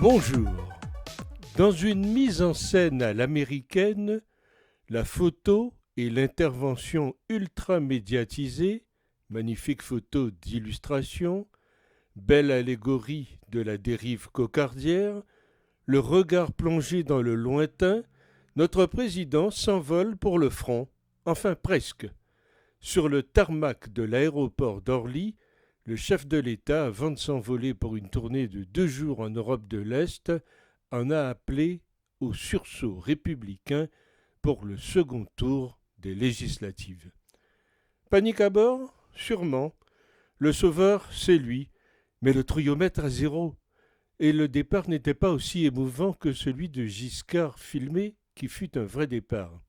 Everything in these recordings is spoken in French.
Bonjour. Dans une mise en scène à l'américaine, la photo et l'intervention ultra médiatisée, magnifique photo d'illustration, belle allégorie de la dérive cocardière, le regard plongé dans le lointain, notre président s'envole pour le front, enfin presque. Sur le tarmac de l'aéroport d'Orly, le chef de l'État, avant de s'envoler pour une tournée de 2 jours en Europe de l'Est, en a appelé au sursaut républicain pour le second tour des législatives. Panique à bord? Sûrement. Le sauveur, c'est lui, mais le trouillomètre à zéro. Et le départ n'était pas aussi émouvant que celui de Giscard filmé, qui fut un vrai départ.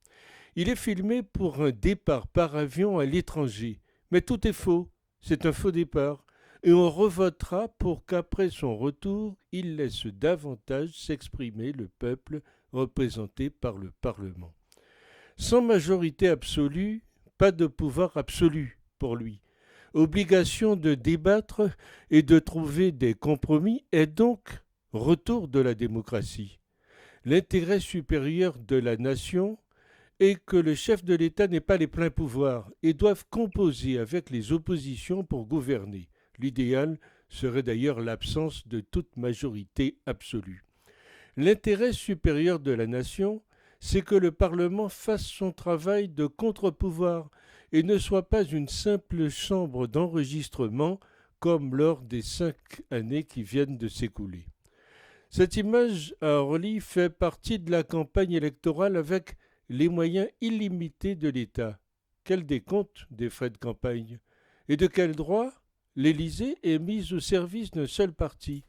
Il est filmé pour un départ par avion à l'étranger, mais tout est faux, c'est un faux départ, et on revotera pour qu'après son retour, il laisse davantage s'exprimer le peuple représenté par le Parlement. Sans majorité absolue, pas de pouvoir absolu pour lui. Obligation de débattre et de trouver des compromis et donc retour de la démocratie. L'intérêt supérieur de la nation est que le chef de l'État n'ait pas les pleins pouvoirs et doive composer avec les oppositions pour gouverner. L'idéal serait d'ailleurs l'absence de toute majorité absolue. L'intérêt supérieur de la nation, c'est que le Parlement fasse son travail de contre-pouvoir et ne soit pas une simple chambre d'enregistrement comme lors des 5 années qui viennent de s'écouler. Cette image à Orly fait partie de la campagne électorale avec les moyens illimités de l'État. Quel décompte des frais de campagne? Et de quel droit l'Élysée est mise au service d'un seul parti?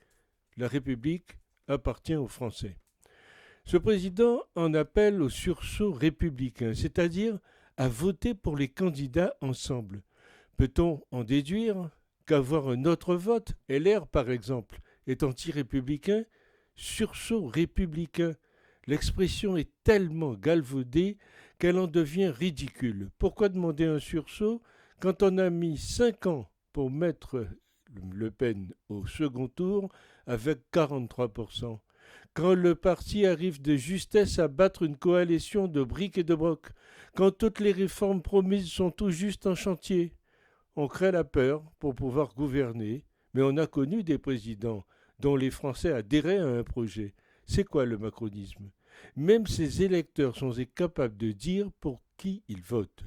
La République appartient aux Français. Ce président en appelle au sursaut républicain, c'est-à-dire à voter pour les candidats ensemble. Peut-on en déduire qu'avoir un autre vote, LR par exemple, est anti-républicain? Sursaut républicain. L'expression est tellement galvaudée qu'elle en devient ridicule. Pourquoi demander un sursaut quand on a mis 5 ans pour mettre Le Pen au second tour avec 43%? Quand le parti arrive de justesse à battre une coalition de briques et de brocs, quand toutes les réformes promises sont tout juste en chantier, on crée la peur pour pouvoir gouverner, mais on a connu des présidents dont les Français adhéraient à un projet. C'est quoi le macronisme? Même ses électeurs sont incapables de dire pour qui ils votent.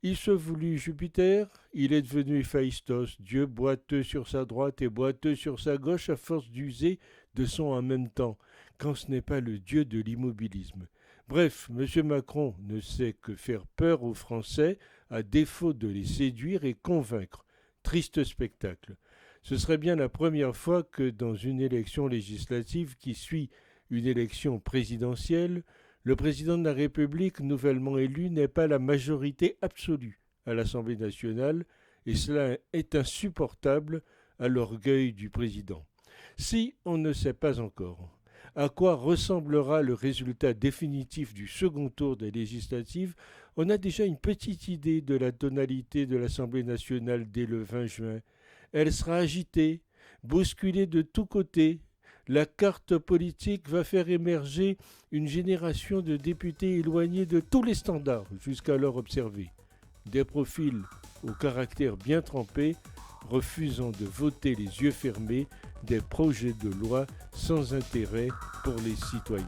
Il se voulut Jupiter, il est devenu Héphaïstos, Dieu boiteux sur sa droite et boiteux sur sa gauche à force d'user de son en même temps, quand ce n'est pas le dieu de l'immobilisme. Bref, M. Macron ne sait que faire peur aux Français à défaut de les séduire et convaincre. Triste spectacle. Ce serait bien la première fois que dans une élection législative qui suit une élection présidentielle, le président de la République nouvellement élu n'ait pas la majorité absolue à l'Assemblée nationale, et cela est insupportable à l'orgueil du président. Si on ne sait pas encore à quoi ressemblera le résultat définitif du second tour des législatives, on a déjà une petite idée de la tonalité de l'Assemblée nationale dès le 20 juin. Elle sera agitée, bousculée de tous côtés. La carte politique va faire émerger une génération de députés éloignés de tous les standards jusqu'alors observés. Des profils au caractère bien trempé, refusant de voter les yeux fermés des projets de loi sans intérêt pour les citoyens.